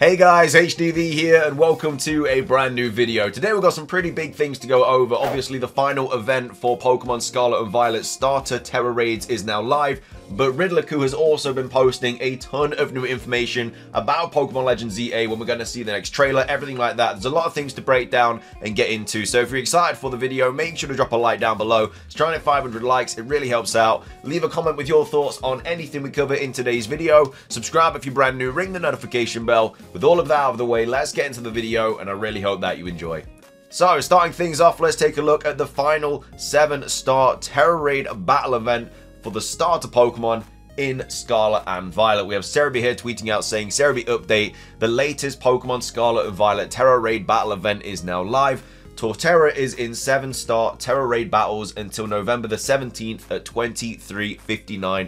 Hey guys, HDV here and welcome to a brand new video. Today we've got some pretty big things to go over. Obviously the final event for Pokemon Scarlet and Violet Starter Terra Raids is now live, but Riddlerku has also been posting a ton of new information about Pokemon Legends ZA, when we're going to see the next trailer, everything like that. There's a lot of things to break down and get into, so if you're excited for the video, make sure to drop a like down below. It's trying to hit 500 likes, it really helps out. Leave a comment with your thoughts on anything we cover in today's video. Subscribe if you're brand new, ring the notification bell. With all of that out of the way, let's get into the video, and I really hope that you enjoy. So, starting things off, let's take a look at the final 7-star Terra Raid battle event for the starter Pokemon in Scarlet and Violet. We have Cerebi here tweeting out saying, Cerebi update, the latest Pokemon Scarlet and Violet Terra Raid battle event is now live. Torterra is in 7-star Terra Raid battles until November the 17th at 23:59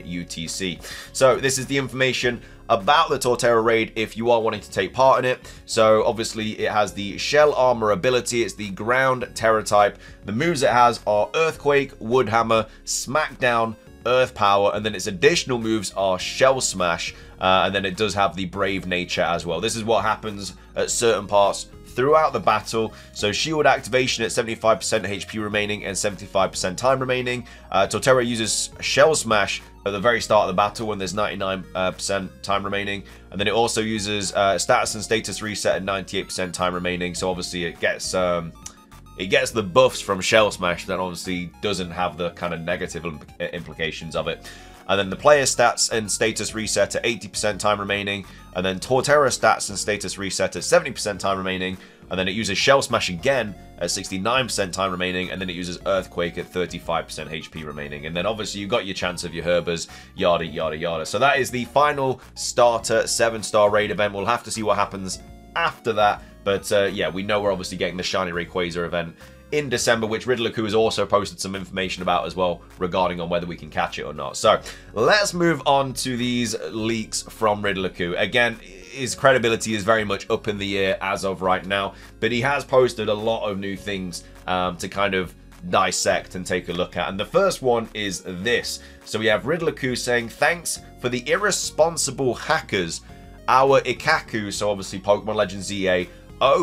UTC. So this is the information about the Torterra Raid if you are wanting to take part in it. So obviously it has the Shell Armor ability, it's the ground Terra type. The moves it has are Earthquake, Wood Hammer, Smackdown, Earth Power, and then its additional moves are Shell Smash, and then it does have the Brave Nature as well. This is what happens at certain parts throughout the battle. So shield activation at 75% HP remaining and 75% time remaining. Torterra uses Shell Smash at the very start of the battle when there's 99% time remaining, and then it also uses status and status reset at 98% time remaining. So obviously it gets the buffs from Shell Smash that obviously doesn't have the kind of negative implications of it. And then the player stats and status reset at 80% time remaining, and then Torterra stats and status reset at 70% time remaining, and then it uses Shell Smash again at 69% time remaining, and then it uses Earthquake at 35% HP remaining. And then obviously you've got your chance of your Herbers, yada yada yada. So that is the final starter 7-star raid event. We'll have to see what happens after that, but yeah, we know we're obviously getting the Shiny Rayquaza event in December, which Riddlerku has also posted some information about as well regarding on whether we can catch it or not. So let's move on to these leaks from Riddlerku. Again, his credibility is very much up in the air as of right now, but he has posted a lot of new things to kind of dissect and take a look at. And the first one is this. So we have Riddlerku saying, thanks for the irresponsible hackers. Our Ikaku, so obviously Pokemon Legends ZA,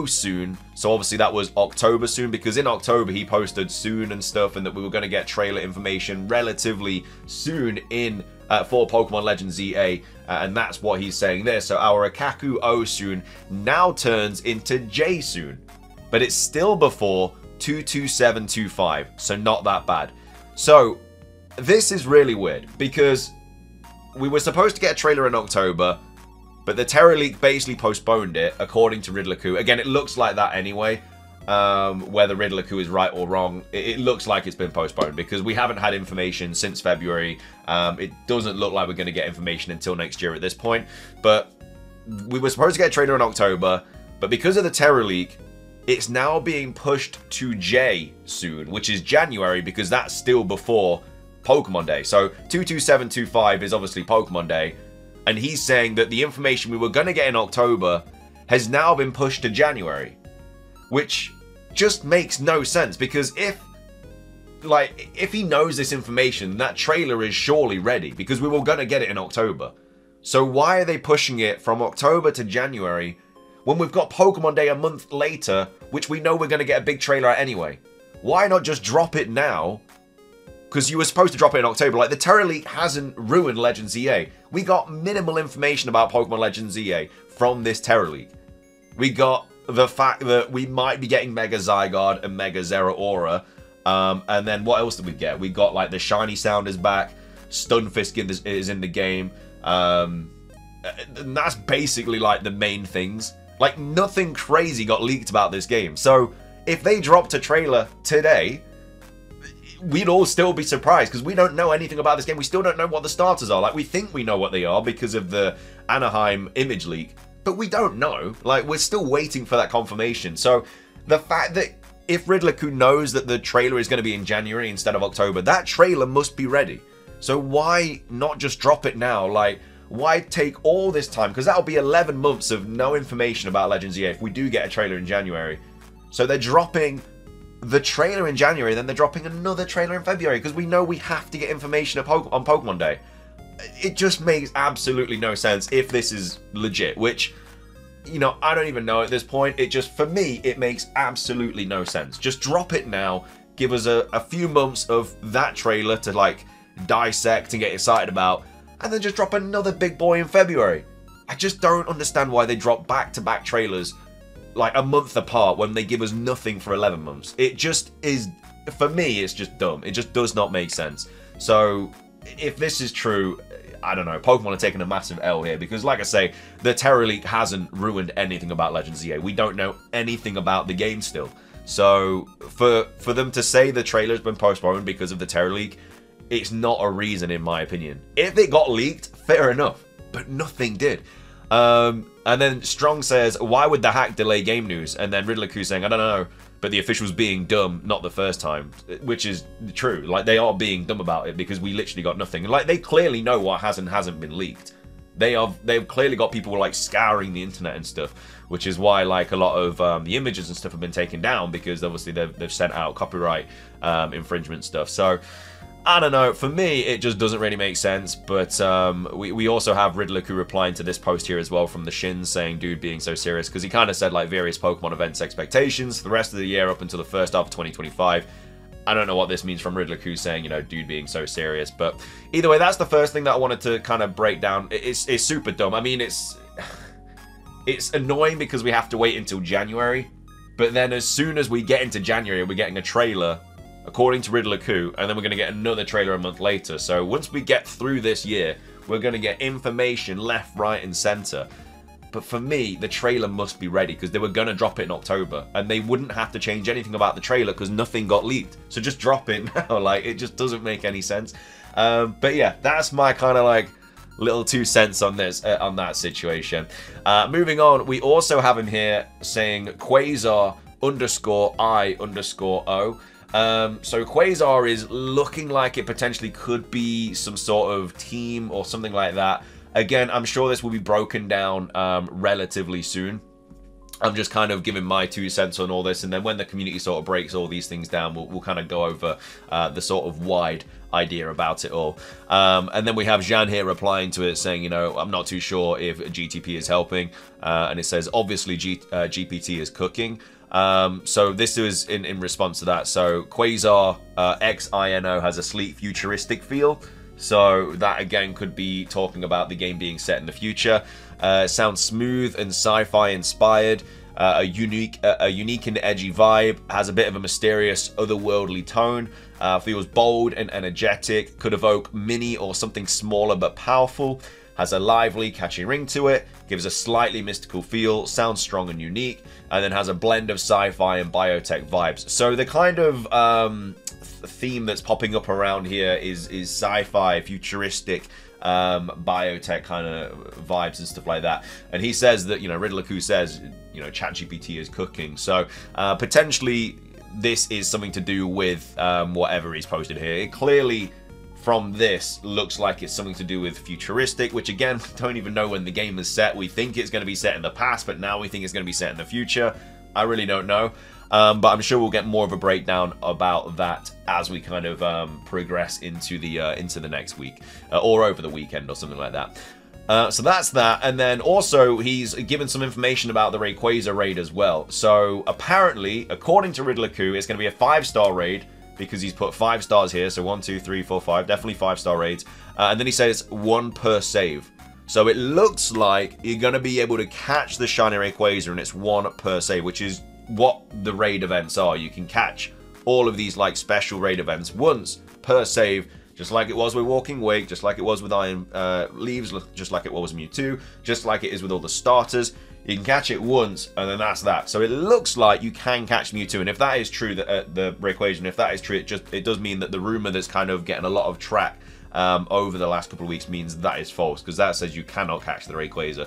soon. So obviously that was October soon, because in October he posted soon and stuff, and that we were going to get trailer information relatively soon in for Pokemon Legends ZA, and that's what he's saying there. So our Ikaku soon now turns into J soon, but it's still before 22725, so not that bad. So this is really weird, because we were supposed to get a trailer in October, but the Terra Leak basically postponed it, according to Riddlerku. Again, it looks like that anyway. Whether Riddlerku is right or wrong, it looks like it's been postponed, because we haven't had information since February. It doesn't look like we're going to get information until next year at this point. But we were supposed to get a trailer in October, but because of the Terra Leak, it's now being pushed to J soon, which is January, because that's still before Pokemon Day. So 22725 is obviously Pokemon Day. And he's saying that the information we were going to get in October has now been pushed to January. Which just makes no sense, because if he knows this information, that trailer is surely ready, because we were going to get it in October. So why are they pushing it from October to January when we've got Pokemon Day a month later, which we know we're going to get a big trailer at anyway? Why not just drop it now? Because you were supposed to drop it in October. Like, the Terra Leak hasn't ruined Legends ZA. We got minimal information about Pokemon Legends ZA from this Terra Leak. We got the fact that we might be getting Mega Zygarde and Mega Zeraora. And then what else did we get? We got, like, the Shiny Sound is back. Stunfisk is in the game. And that's basically, like, the main things. Like, nothing crazy got leaked about this game. So, if they dropped a trailer today, we'd all still be surprised, because we don't know anything about this game. We still don't know what the starters are. Like, we think we know what they are because of the Anaheim image leak, but we don't know. Like, we're still waiting for that confirmation. So the fact that if Riddlerku knows that the trailer is going to be in January instead of October, that trailer must be ready. So why not just drop it now? Like, why take all this time? Because that'll be 11 months of no information about Legends ZA if we do get a trailer in January. So they're dropping the trailer in January, then they're dropping another trailer in February, because we know we have to get information on Pokemon Day. It just makes absolutely no sense if this is legit, which you know, I don't even know at this point. It just, for me, it makes absolutely no sense. Just drop it now. Give us a few months of that trailer to, like, dissect and get excited about, and then just drop another big boy in February. I just don't understand why they drop back-to-back trailers like a month apart when they give us nothing for 11 months. It just is, for me, it's just dumb. It just does not make sense. So if this is true, I don't know, Pokemon are taking a massive L here, because like I say, the Terror Leak hasn't ruined anything about Legends ZA. We don't know anything about the game still. So for them to say the trailer's been postponed because of the Terror Leak, it's not a reason, in my opinion. If it got leaked, fair enough, but nothing did. And then Strong says, why would the hack delay game news? And then Riddler saying, I don't know, but the officials being dumb, not the first time, which is true. Like, they are being dumb about it because we literally got nothing. Like, they clearly know what has and hasn't been leaked. They've clearly got people like scouring the internet and stuff, which is why like a lot of the images and stuff have been taken down, because obviously they've sent out copyright infringement stuff. So I don't know, for me it just doesn't really make sense. But we also have Riddler replying to this post here as well from the Shins, saying dude being so serious, because he kind of said like various Pokemon events expectations for the rest of the year up until the first half of 2025. I don't know what this means from Riddler saying, you know, dude being so serious. But either way, that's the first thing that I wanted to kind of break down. It's super dumb. I mean, it's annoying because we have to wait until January. But then as soon as we get into January, we're getting a trailer, according to Riddler, and then we're going to get another trailer a month later. So once we get through this year, we're going to get information left, right, and center. But for me, the trailer must be ready, because they were going to drop it in October, and they wouldn't have to change anything about the trailer because nothing got leaked. So just drop it now. Like, it just doesn't make any sense. But yeah, that's my kind of like little 2 cents on this, on that situation. Moving on, we also have him here saying Quasar _I_O. So Quasar is looking like it potentially could be some sort of team or something like that. Again, I'm sure this will be broken down relatively soon. I'm just kind of giving my 2 cents on all this, and then when the community sort of breaks all these things down, we'll kind of go over the sort of wide idea about it all. And then we have Jean here replying to it, saying, you know, I'm not too sure if GTP is helping. And it says, obviously, GPT is cooking. So this is in response to that. So Quasar XINO has a sleek, futuristic feel. So that again could be talking about the game being set in the future. Sounds smooth and sci-fi inspired. A unique and edgy vibe. Has a bit of a mysterious, otherworldly tone. Feels bold and energetic. Could evoke mini or something smaller but powerful. Has a lively, catchy ring to it. Gives a slightly mystical feel. Sounds strong and unique. And then has a blend of sci-fi and biotech vibes. So the kind of theme that's popping up around here is sci-fi, futuristic, biotech kind of vibes and stuff like that. And he says that, you know, Riddler says, you know, ChatGPT is cooking. So potentially this is something to do with whatever he's posted here. It clearly, from this, looks like it's something to do with futuristic, which again, we don't even know when the game is set. We think it's going to be set in the past, but now we think it's going to be set in the future. I really don't know. But I'm sure we'll get more of a breakdown about that as we kind of progress into the next week, or over the weekend or something like that. So that's that. And then also he's given some information about the Rayquaza raid as well. So apparently, according to Riddler, it's going to be a 5-star raid, because he's put 5 stars here. So 1, 2, 3, 4, 5, definitely 5-star raids. And then he says 1 per save. So it looks like you're going to be able to catch the shiny Rayquaza, and it's 1 per save, which is what the raid events are. You can catch all of these like special raid events once per save, just like it was with Walking Wake, just like it was with Iron Leaves, just like it was with Mewtwo, just like it is with all the starters. You can catch it once, and then that's that. So it looks like you can catch Mewtwo, and if that is true, the Rayquaza, if that is true, it does mean that the rumor that's kind of getting a lot of track over the last couple of weeks means that is false, because that says you cannot catch the Rayquaza.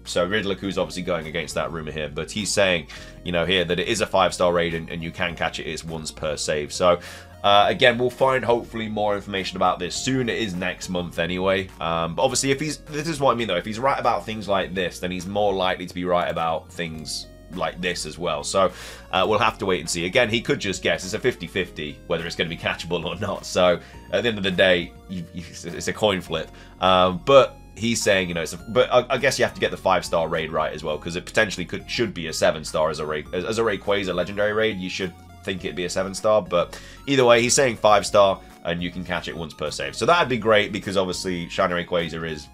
So Riddler obviously going against that rumor here, but he's saying, you know, here that it is a 5-star raid and you can catch it. It's once per save. So again, we'll find hopefully more information about this soon. It is next month anyway. But obviously, this is what I mean though. If he's right about things like this, then he's more likely to be right about things like this as well. So we'll have to wait and see. Again, he could just guess. It's a 50-50 whether it's going to be catchable or not. So at the end of the day, it's a coin flip. But he's saying, you know, but I guess you have to get the 5-star raid right as well, because it potentially should be a 7-star as a Rayquaza legendary raid. You should think it'd be a 7-star, but either way, he's saying 5-star, and you can catch it once per save. So that'd be great, because obviously Shiny Rayquaza is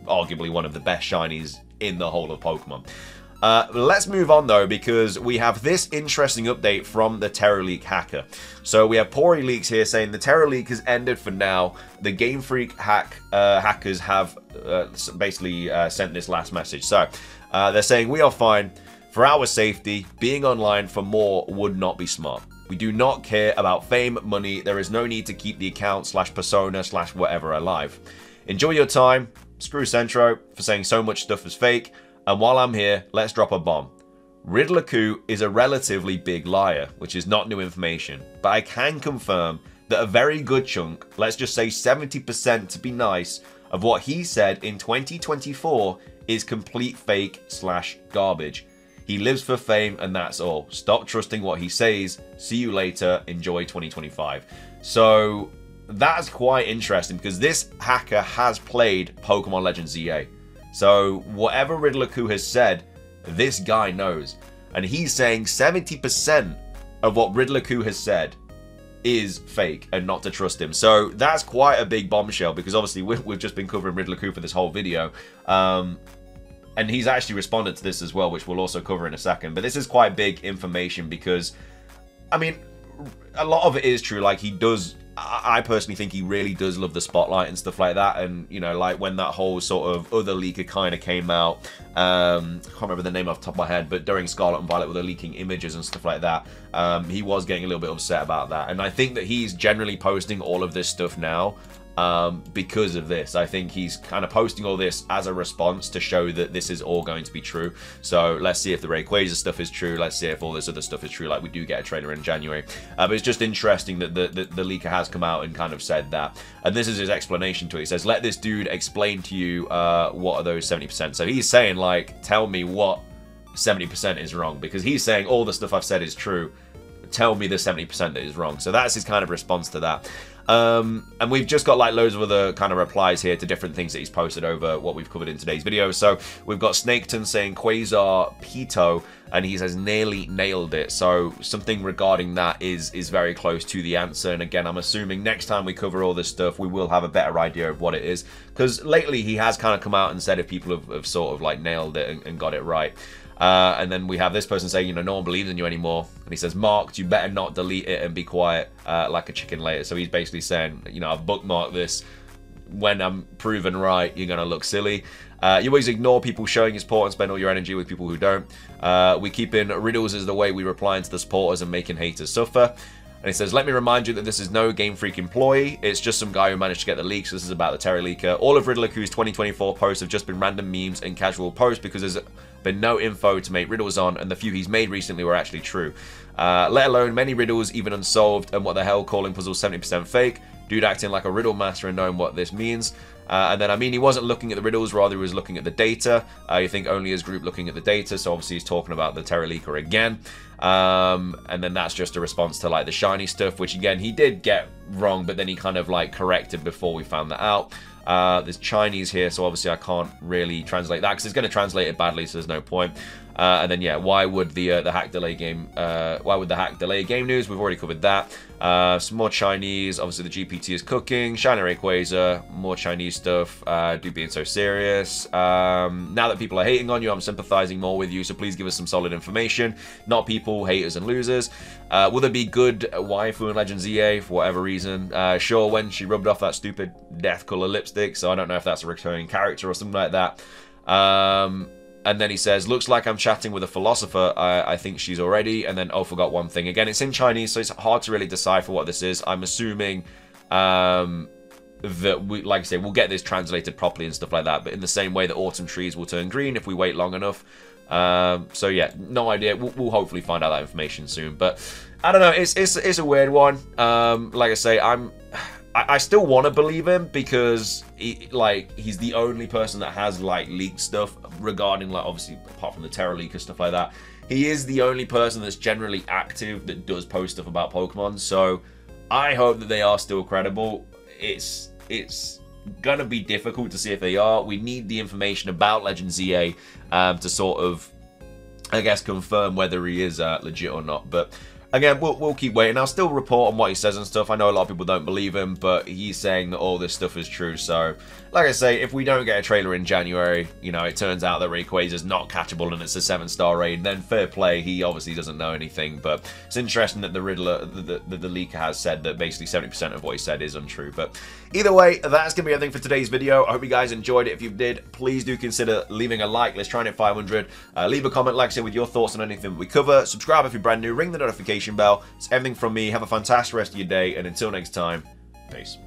arguably one of the best shinies in the whole of Pokemon. Let's move on though, because we have this interesting update from the Terra Leak hacker. So we have Pori Leaks here saying the Terra Leak has ended for now. The Game Freak hackers have basically sent this last message. So they're saying, we are fine. For our safety, being online for more would not be smart. We do not care about fame, money. There is no need to keep the account / persona / whatever alive. Enjoy your time. Screw Centro for saying so much stuff is fake. And while I'm here, let's drop a bomb. Riddler-Coup is a relatively big liar, which is not new information, but I can confirm that a very good chunk, let's just say 70% to be nice, of what he said in 2024 is complete fake / garbage. He lives for fame and that's all. Stop trusting what he says. See you later. Enjoy 2025. So that's quite interesting, because this hacker has played Pokemon Legends ZA. So whatever Riddler-Coup has said, this guy knows. And he's saying 70% of what Riddler-Coup has said is fake and not to trust him. So that's quite a big bombshell, because obviously we've just been covering Riddler-Coup for this whole video. And he's actually responded to this as well, which we'll also cover in a second. But this is quite big information, because, I mean, a lot of it is true. Like, he does... I personally think he really does love the spotlight and stuff like that. And, you know, like when that whole sort of other leaker kind of came out, I can't remember the name off the top of my head, but during Scarlet and Violet with the leaking images and stuff like that, he was getting a little bit upset about that. And I think that he's generally posting all of this stuff now because of this. I think he's kind of posting all this as a response to show that this is all going to be true. So let's see if the Rayquaza stuff is true. Let's see if all this other stuff is true, like we do get a trailer in January. But it's just interesting that the leaker has come out and kind of said that. And this is his explanation to it. He says, let this dude explain to you what are those 70%. So he's saying, like, tell me what 70% is wrong, because he's saying all the stuff I've said is true. Tell me the 70% that is wrong. So that's his kind of response to that. And we've just got like loads of other kind of replies here to different things that he's posted over what we've covered in today's video. So we've got Snaketon saying Quasar Pito, and he says nearly nailed it. So something regarding that is very close to the answer. And again, I'm assuming next time we cover all this stuff, we will have a better idea of what it is, because lately he has kind of come out and said if people have sort of like nailed it and got it right. And then we have this person saying, you know, no one believes in you anymore. And he says, marked, you better not delete it and be quiet like a chicken later. So he's basically saying, you know, I've bookmarked this. When I'm proven right, you're going to look silly. You always ignore people showing your support and spend all your energy with people who don't. We keep in riddles as the way we reply to the supporters and making haters suffer. And he says, let me remind you that this is no Game Freak employee. It's just some guy who managed to get the leaks. This is about the Terra Leaker. All of Riddler-Cou's 2024 posts have just been random memes and casual posts, because there's been no info to make riddles on, and the few he's made recently were actually true. Let alone many riddles even unsolved, and what the hell, calling puzzles 70% fake. Dude acting like a riddle master and knowing what this means. And then, I mean, he wasn't looking at the riddles, rather he was looking at the data. You think only his group looking at the data, so obviously he's talking about the Terra Leaker again. And then that's just a response to like the shiny stuff, which again, he did get wrong, but then he kind of like corrected before we found that out. There's Chinese here, so obviously I can't really translate that because it's going to translate it badly, so there's no point. And then yeah, why would the hack delay game? Why would the hack delay game news? We've already covered that. Some more Chinese. Obviously the GPT is cooking. Shiny Rayquaza. More Chinese stuff. Do being so serious. Now that people are hating on you, I'm sympathizing more with you. So please give us some solid information, not people, haters, and losers. Will there be good waifu in Legends EA for whatever reason? Sure, when she rubbed off that stupid death color lipstick. So I don't know if that's a recurring character or something like that. And then he says, looks like I'm chatting with a philosopher. I think she's already. And then, oh, forgot one thing. Again, it's in Chinese, so it's hard to really decipher what this is. I'm assuming that, we, like I say, we'll get this translated properly and stuff like that. But in the same way that autumn trees will turn green if we wait long enough. So yeah, no idea. We'll hopefully find out that information soon. But I don't know. It's a weird one. Like I say, I still want to believe him because he's the only person that has like leaked stuff regarding, like, obviously apart from the Terra Leaker stuff like that, he is the only person that's generally active that does post stuff about Pokemon. So I hope that they are still credible. It's gonna be difficult to see if they are. We need the information about Legend ZA to sort of, I guess, confirm whether he is legit or not. But again, we'll keep waiting. I'll still report on what he says and stuff. I know a lot of people don't believe him, but he's saying that all this stuff is true. So, like I say, if we don't get a trailer in January, you know, it turns out that Rayquaza is not catchable and it's a 7-star raid, then fair play. He obviously doesn't know anything. But it's interesting that the Riddler, the leaker has said that basically 70% of what he said is untrue. But either way, that's going to be everything for today's video. I hope you guys enjoyed it. If you did, please do consider leaving a like. Let's try and hit 500. Leave a comment, like I said, with your thoughts on anything that we cover. Subscribe if you're brand new. Ring the notification bell. It's everything from me. Have a fantastic rest of your day. And until next time, peace.